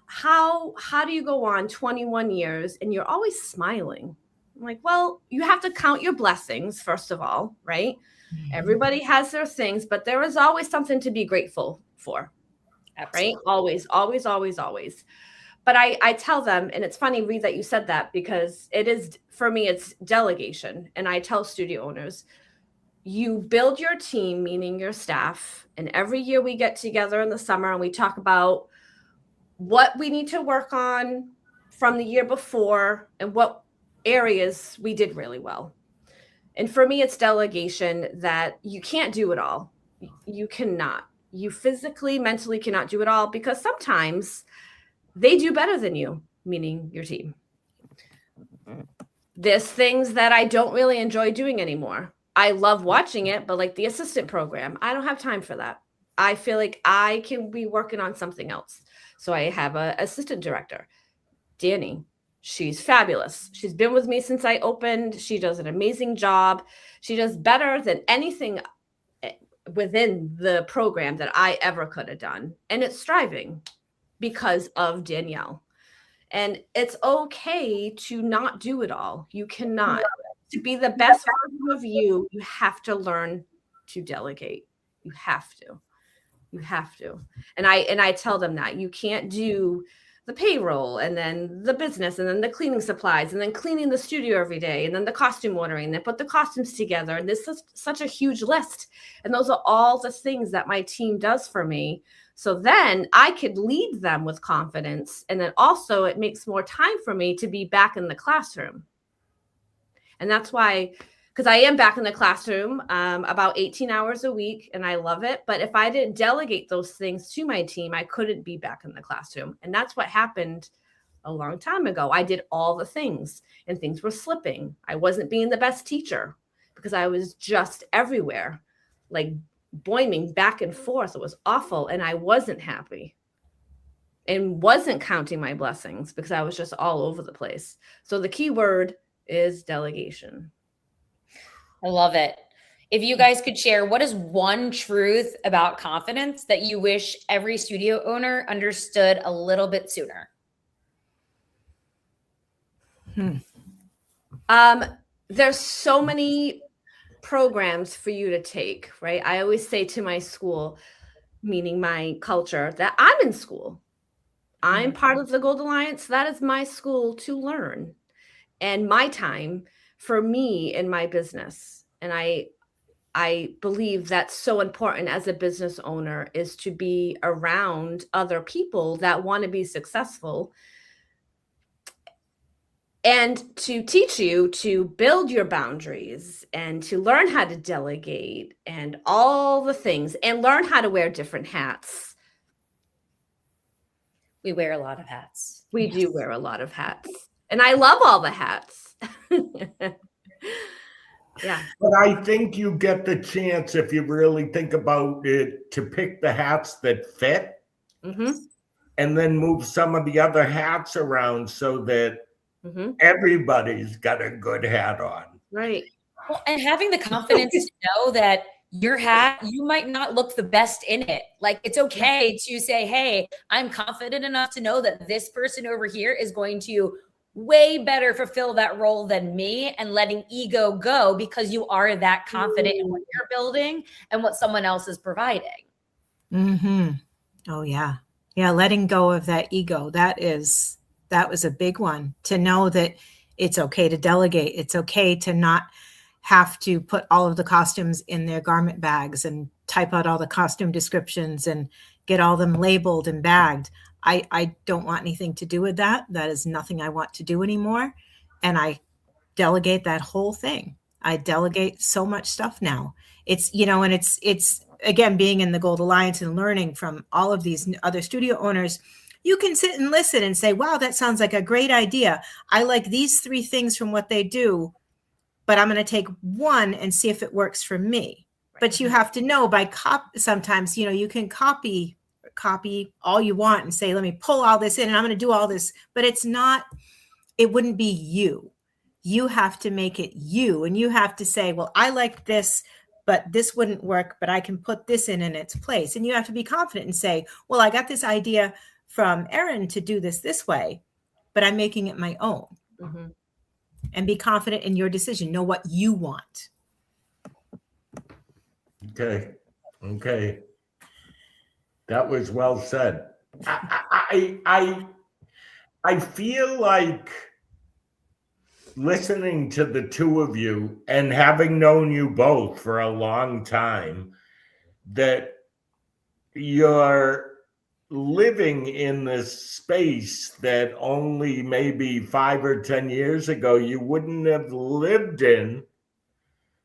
how do you go on 21 years and you're always smiling? I'm like, well, you have to count your blessings, first of all, right? Mm-hmm. Everybody has their things, but there is always something to be grateful for. Absolutely. Right? Always, always, always, always. But I tell them, and it's funny, Rhee, that you said that, because it is, for me, it's delegation. And I tell studio owners, you build your team, meaning your staff. And every year we get together in the summer and we talk about what we need to work on from the year before and what areas we did really well. And for me, it's delegation, that you can't do it all. You cannot. You physically, mentally cannot do it all, because sometimes they do better than you, meaning your team. There's things that I don't really enjoy doing anymore. I love watching it, but like the assistant program, I don't have time for that. I feel like I can be working on something else. So I have an assistant director, Danny. She's fabulous. She's been with me since I opened. She does an amazing job. She does better than anything within the program that I ever could have done. And it's striving because of Danielle. And it's okay to not do it all. You cannot. To be the best version of you, you have to learn to delegate. You have to. You have to. And I tell them that you can't do the payroll and then the business and then the cleaning supplies and then cleaning the studio every day and then the costume ordering and then put the costumes together. And this is such a huge list. And those are all the things that my team does for me. So then I could lead them with confidence. And then also it makes more time for me to be back in the classroom. And that's why, because I am back in the classroom about 18 hours a week, and I love it. But if I didn't delegate those things to my team, I couldn't be back in the classroom. And that's what happened a long time ago. I did all the things and things were slipping. I wasn't being the best teacher because I was just everywhere, like boiming back and forth. It was awful. And I wasn't happy and wasn't counting my blessings because I was just all over the place. So the key word is delegation. I love it. if you guys could share, what is one truth about confidence that you wish every studio owner understood a little bit sooner? There's so many programs for you to take, right? I always say to my school, meaning my culture, that I'm in school. I'm part of the Gold Alliance. That is my school to learn and my time for me in my business. And I believe that's so important as a business owner, is to be around other people that want to be successful and to teach you to build your boundaries and to learn how to delegate and all the things and learn how to wear different hats. We wear a lot of hats. We do wear a lot of hats. And I love all the hats. Yeah. But I think you get the chance, if you really think about it, to pick the hats that fit and then move some of the other hats around so that everybody's got a good hat on. Right. Well, and having the confidence to know that your hat, you might not look the best in it. Like, it's okay to say, hey, I'm confident enough to know that this person over here is going to way better fulfill that role than me, and letting ego go because you are that confident in what you're building and what someone else is providing. Oh, yeah. Yeah. Letting go of that ego. That was a big one, to know that it's okay to delegate. It's okay to not have to put all of the costumes in their garment bags and type out all the costume descriptions and get all them labeled and bagged. I don't want anything to do with that. That is nothing I want to do anymore. And I delegate that whole thing. I delegate so much stuff now. It's, and it's again, being in the Gold Alliance and learning from all of these other studio owners, you can sit and listen and say, wow, that sounds like a great idea. I like these 3 things from what they do, but I'm going to take one and see if it works for me. Right. But you have to know sometimes, you can copy all you want and say, let me pull all this in and I'm going to do all this, but it wouldn't be you. You have to make it you. And you have to say, well, I like this, but this wouldn't work, but I can put this in its place. And you have to be confident and say, well, I got this idea from Erin to do this way, but I'm making it my own. And be confident in your decision. Know what you want. Okay. That was well said. I feel like, listening to the two of you and having known you both for a long time, that you're living in this space that only maybe 5 or 10 years ago you wouldn't have lived in,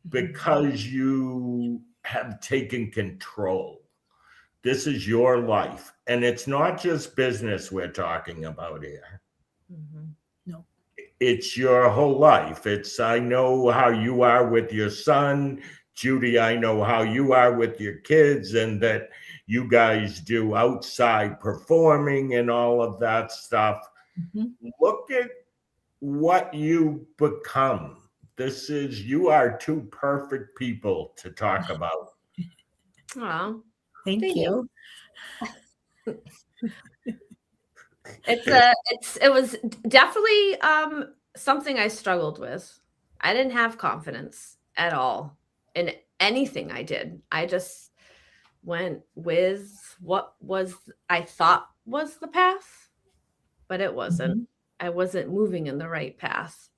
because you have taken control. This is your life. And it's not just business we're talking about here. No. It's your whole life. I know how you are with your son. Judy, I know how you are with your kids, and that you guys do outside performing and all of that stuff. Look at what you become. You are 2 perfect people to talk about. Wow. Thank you. It was definitely something I struggled with. I didn't have confidence at all in anything I did. I just went with what I thought was the path, but it wasn't. I wasn't moving in the right path.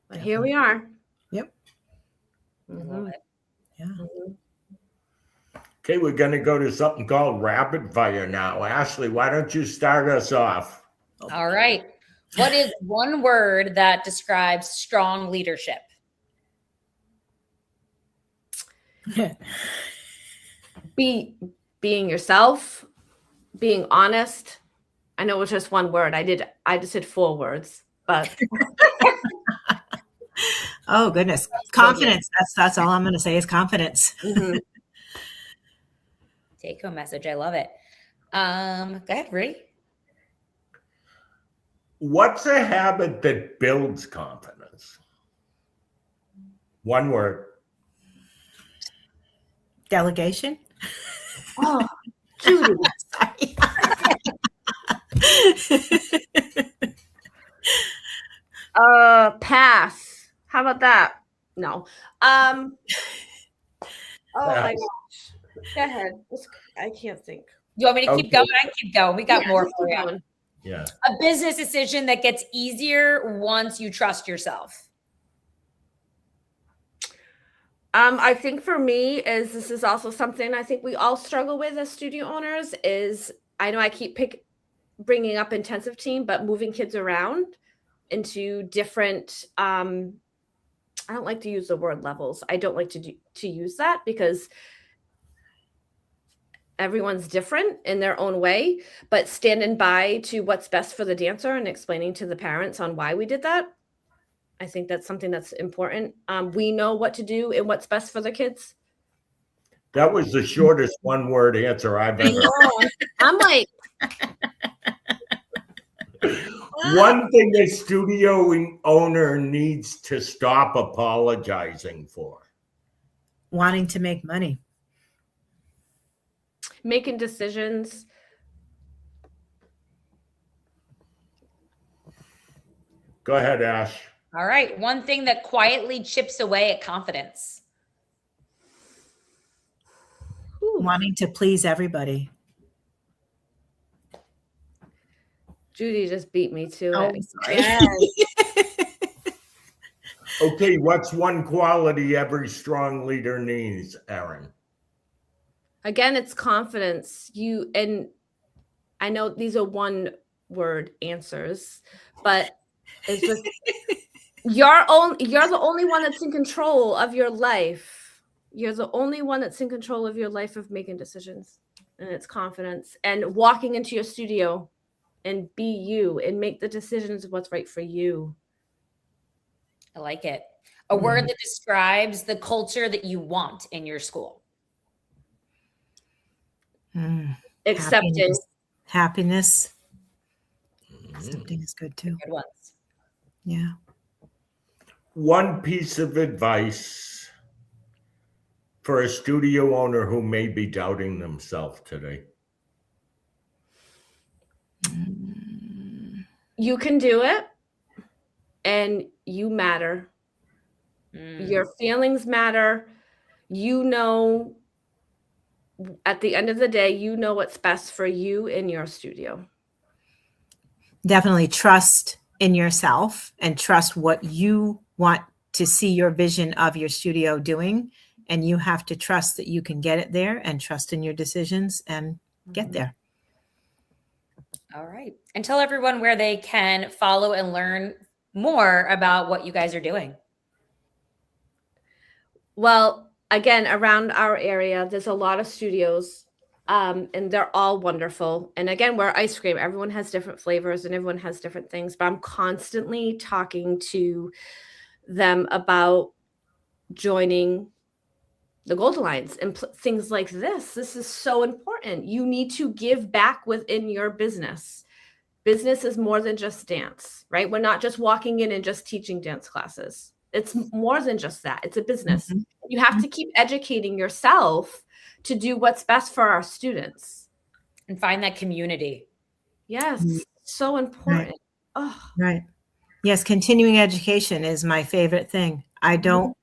But here we are. Yep. Yeah. Okay, we're going to go to something called rapid fire now. Ashley, why don't you start us off? All right. What is one word that describes strong leadership? Being yourself, being honest. I know it was just one word. I just did 4 words, but oh goodness, confidence. That's all I'm going to say is confidence. Take home message. I love it. Go ahead, Rhee. What's a habit that builds confidence? One word. Delegation. Oh, Judy. Sorry. Pass. How about that? No. Oh my gosh. Go ahead. I can't think. You want me to keep Okay. going? I can keep going. We got more for keep you. going. Yeah. A business decision that gets easier once you trust yourself. I think for me this is also something I think we all struggle with as studio owners is I know I keep bringing up intensive team, but moving kids around into different, I don't like to use the word levels. I don't like to use that because everyone's different in their own way, but standing by to what's best for the dancer and explaining to the parents on why we did that. I think that's something that's important. We know what to do and what's best for the kids. That was the shortest one-word answer I've ever heard. I'm like, One thing a studio owner needs to stop apologizing for. Wanting to make money. making decisions. Go ahead, Ash. All right. One thing that quietly chips away at confidence. Wanting to please everybody. Judy just beat me to Oh, it. sorry. Yes. Okay, what's one quality every strong leader needs, Erin? Again, it's confidence. And I know these are one word answers, but it's just you're the only one that's in control of your life. You're the only one that's in control of your life of making decisions. And it's confidence and walking into your studio and be you and make the decisions of what's right for you. I like it. A word that describes the culture that you want in your school. Accepting. Happiness. Accepting is good too. Good ones. Yeah. One piece of advice for a studio owner who may be doubting themselves today. You can do it, and you matter. Your feelings matter. You know, at the end of the day, you know what's best for you in your studio. Definitely trust in yourself and trust what you want to see your vision of your studio doing. And you have to trust that you can get it there and trust in your decisions and get there. All right. And tell everyone where they can follow and learn more about what you guys are doing. Well, again, around our area, there's a lot of studios, and they're all wonderful. And again, we're ice cream. Everyone has different flavors and everyone has different things, but I'm constantly talking to them about joining the Gold Alliance and things like this. This is so important. You need to give back within your business. Business is more than just dance, right? We're not just walking in and just teaching dance classes. It's more than just that. It's a business. You have to keep educating yourself to do what's best for our students. And find that community. Yes, so important. Right. Oh. Right. Yes, continuing education is my favorite thing. I don't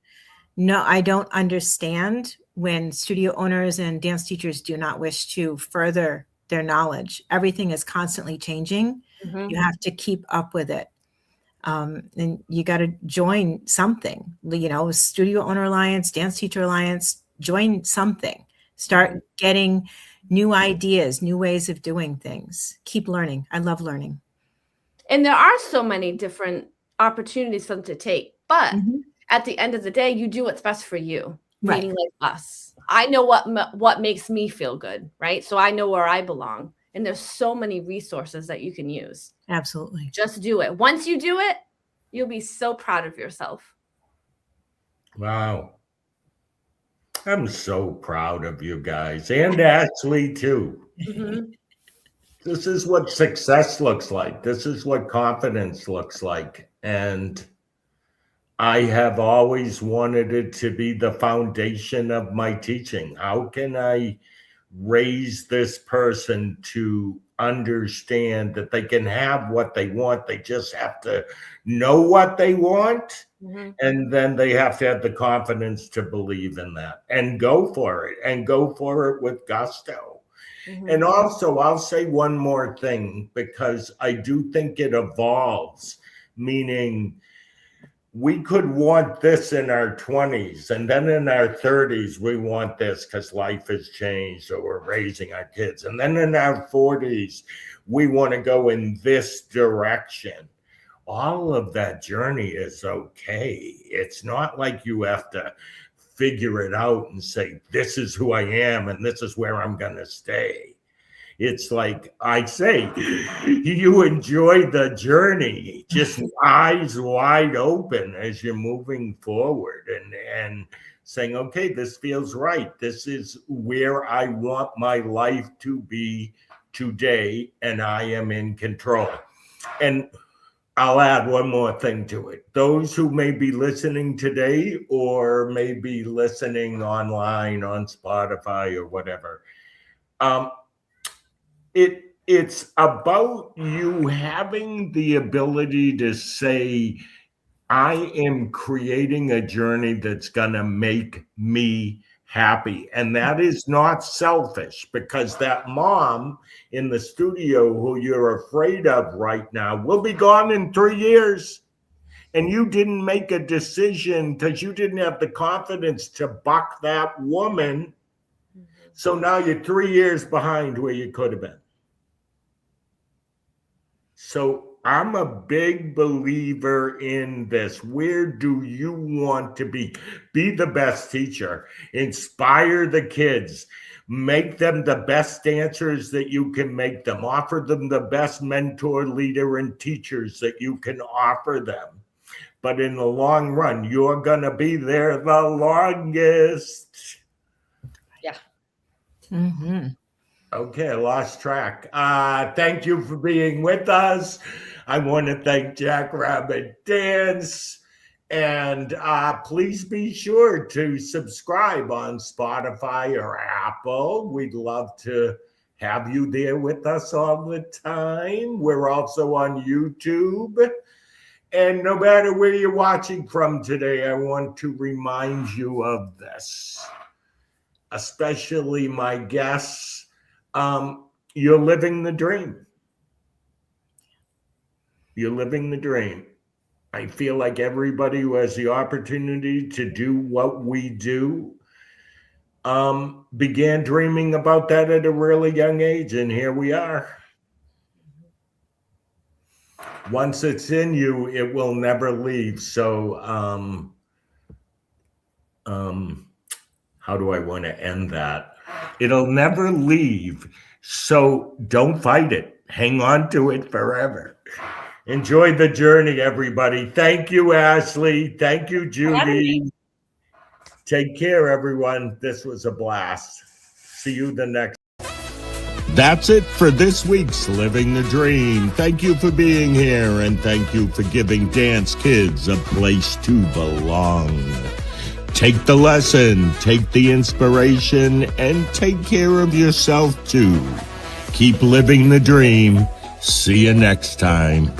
understand when studio owners and dance teachers do not wish to further their knowledge. Everything is constantly changing. You have to keep up with it. And you got to join something, Studio Owner Alliance, Dance Teacher Alliance, join something. Start getting new ideas, new ways of doing things. Keep learning. I love learning. And there are so many different opportunities for them to take. But at the end of the day, you do what's best for you. Right. Meaning like us. I know what makes me feel good, right? So I know where I belong. And there's so many resources that you can use. Absolutely. Just do it. Once you do it, you'll be so proud of yourself. Wow. I'm so proud of you guys and Ashley too. This is what success looks like. This is what confidence looks like. And I have always wanted it to be the foundation of my teaching. How can I raise this person to understand that they can have what they want? They just have to know what they want. Mm-hmm. And then they have to have the confidence to believe in that and go for it, and go for it with gusto. Mm-hmm. And also, I'll say one more thing, because I do think it evolves, meaning we could want this in our 20s, and then in our 30s, we want this because life has changed, or we're raising our kids. And then in our 40s, we want to go in this direction. All of that journey is okay. It's not like you have to figure it out and say, this is who I am and this is where I'm going to stay. It's like I say, you enjoy the journey, just eyes wide open as you're moving forward, and saying, okay, this feels right. This is where I want my life to be today, and I am in control. And I'll add one more thing to it. Those who may be listening today, or may be listening online on Spotify or whatever, it's about you having the ability to say, I am creating a journey that's going to make me happy. And that is not selfish, because that mom in the studio who you're afraid of right now will be gone in 3 years. And you didn't make a decision because you didn't have the confidence to buck that woman. So now you're 3 years behind where you could have been. So I'm a big believer in this. Where do you want to be? Be the best teacher. Inspire the kids. Make them the best dancers that you can make them. Offer them the best mentor, leader, and teachers that you can offer them. But in the long run, you're going to be there the longest. Yeah. Mm-hmm. Okay, I lost track. Thank you for being with us. I want to thank Jackrabbit Dance. And please be sure to subscribe on Spotify or Apple. We'd love to have you there with us all the time. We're also on YouTube. And no matter where you're watching from today, I want to remind you of this, especially my guests. You're living the dream. You're living the dream. I feel like everybody who has the opportunity to do what we do began dreaming about that at a really young age, and here we are. Once it's in you, it will never leave. So how do I want to end that? It'll never leave. So don't fight it. Hang on to it forever. Enjoy the journey, everybody. Thank you, Ashley. Thank you, Judy. Take care, everyone. This was a blast. See you the next. That's it for this week's Living the Dream. Thank you for being here, and thank you for giving dance kids a place to belong. Take the lesson, take the inspiration, and take care of yourself too. Keep living the dream. See you next time.